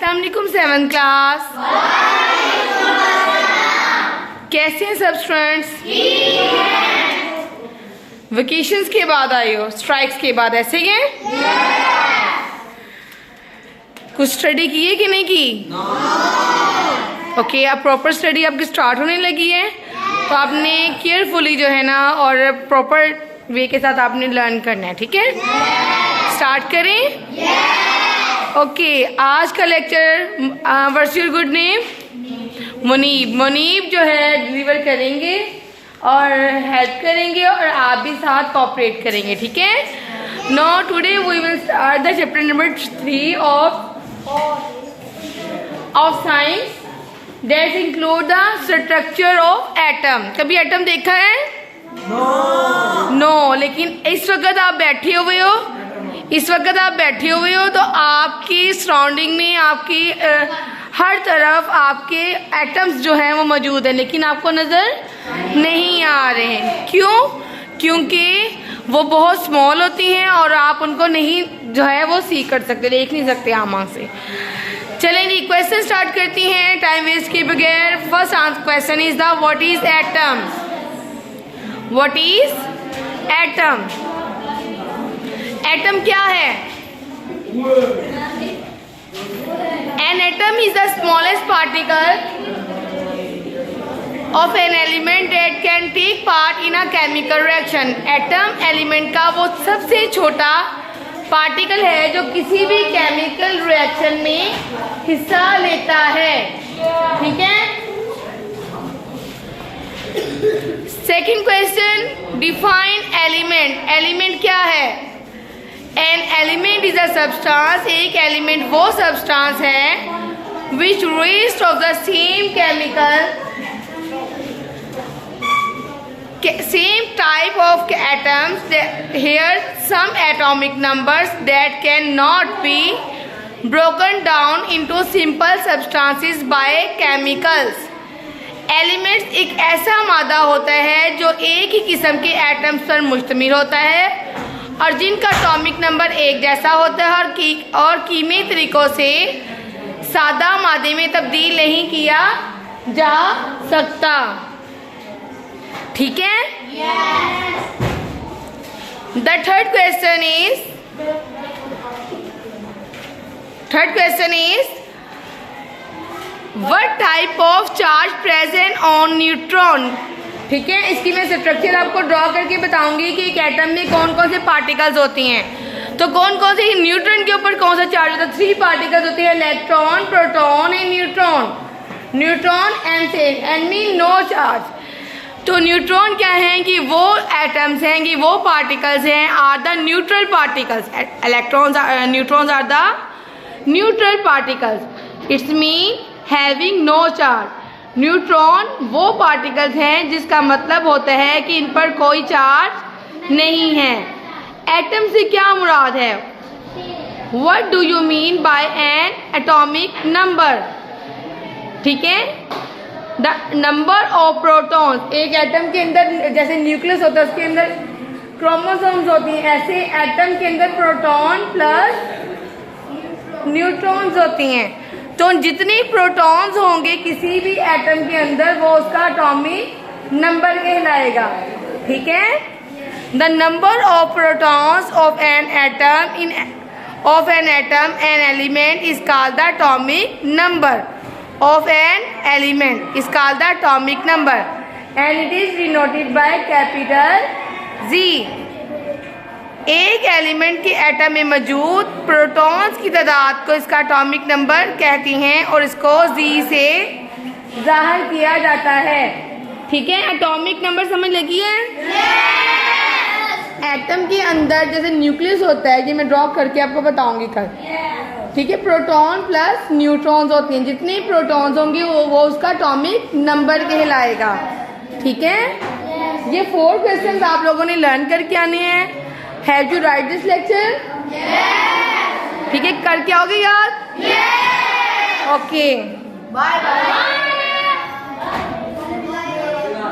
अस्सलाम वालेकुम 7th class. कैसे हैं सब स्टूडेंट्स? वेकेशंस के बाद आए हो, स्ट्राइक्स के बाद, ऐसे ही हैं? कुछ स्टडी की है कि नहीं की? ओके, अब प्रॉपर स्टडी आपकी स्टार्ट होने लगी है, तो आपने केयरफुली जो है ना और प्रॉपर वे के साथ आपने लर्न करना है, ठीक है? स्टार्ट करें? ओके, आज का lecture what's your good name? Munib जो है डिलीवर करेंगे और हेल्प करेंगे और आप भी साथ कोऑपरेट करेंगे, ठीक है? Now today we will start the chapter number 3 of science that include the structure of atom. कभी एटम देखा है? नो, लेकिन इस वक्त आप बैठे हुए हो, तो आपकी सराउंडिंग में आपकी हर तरफ आपके एटम्स जो हैं वो मौजूद हैं, लेकिन आपको नज़र नहीं आ रहे हैं। क्यों? क्योंकि वो बहुत स्मॉल होती हैं और आप उनको नहीं जो है वो सी कर सकते, देख नहीं सकते आँख से। चलेंगे, क्वेश्चन स्टार्ट करती हैं टाइम वेस्ट के बगैर। First answer question is the what is atom? What is atom? Atom क्या है? An atom is the smallest particle of an element that can take part in a chemical reaction. Atom element का वो सबसे छोटा particle है जो किसी भी केमिकल रिएक्शन में हिस्सा लेता है, ठीक है? Second question, define element. Element क्या है? An element is a substance. एक एलिमेंट वो सब्सटेंस है which rest of the same chemical, same type of atoms. Here some atomic numbers that cannot be broken down into simple substances by chemicals. Elements एक ऐसा मादा होता है जो एक ही किस्म के एटम्स पर मुश्तमिल होता है और जिनका एटॉमिक नंबर एक जैसा होता है और कीमी तरीकों से सादा मादे में तब्दील नहीं किया जा सकता, ठीक है? The third question is what type of charge present on neutron. ठीक है, इसकी मैं स्ट्रक्चर आपको ड्रॉ करके बताऊंगी कि एक एटम में कौन कौन से पार्टिकल्स होती हैं। तो कौन कौन से न्यूट्रॉन के ऊपर कौन सा चार्ज होता है? 3 पार्टिकल्स होते हैं, electron, proton and neutron and mean no charge. तो न्यूट्रॉन क्या है कि वो एटम्स हैं कि वो पार्टिकल्स हैं are the neutral particles. Neutrons are the neutral particles, its mean having no charge. Neutron वो पार्टिकल्स हैं जिसका मतलब होता है कि इन पर कोई चार्ज नहीं है। एटम से क्या मुराद है? What do you mean by N atomic number? ठीक है, द नंबर ऑफ प्रोटॉन्स। एक एटम के अंदर जैसे न्यूक्लियस होता है उसके अंदर क्रोमोसोम्स होती हैं, ऐसे एटम के अंदर प्रोटॉन प्लस न्यूट्रॉन्स होती हैं। तो जितने प्रोटॉन्स होंगे किसी भी एटम के अंदर वो उसका एटॉमिक नंबर कहलाएगा, ठीक है? The number of protons of an atom N element is called the atomic number of an element is called the atomic number and it is denoted by capital Z. एक element के atom में मौजूद protons की तादाद को इसका atomic number कहती हैं और इसको Z से जाहिर किया जाता है, ठीक है? एटॉमिक नंबर समझ लगी है? एटम के अंदर जैसे न्यूक्लियस होता है, ये मैं ड्रॉ करके आपको बताऊंगी कल, ठीक है? प्रोटॉन प्लस न्यूट्रॉन्स होती हैं, जितने प्रोटॉन्स होंगे वो उसका एटॉमिक नंबर कहलाएगा, ठीक है? ये 4 क्वेश्चंस आप लोगों ने लर्न करके आने हैं। Have you write this lecture? ठीक है, करके आओगे याद? Okay, bye bye.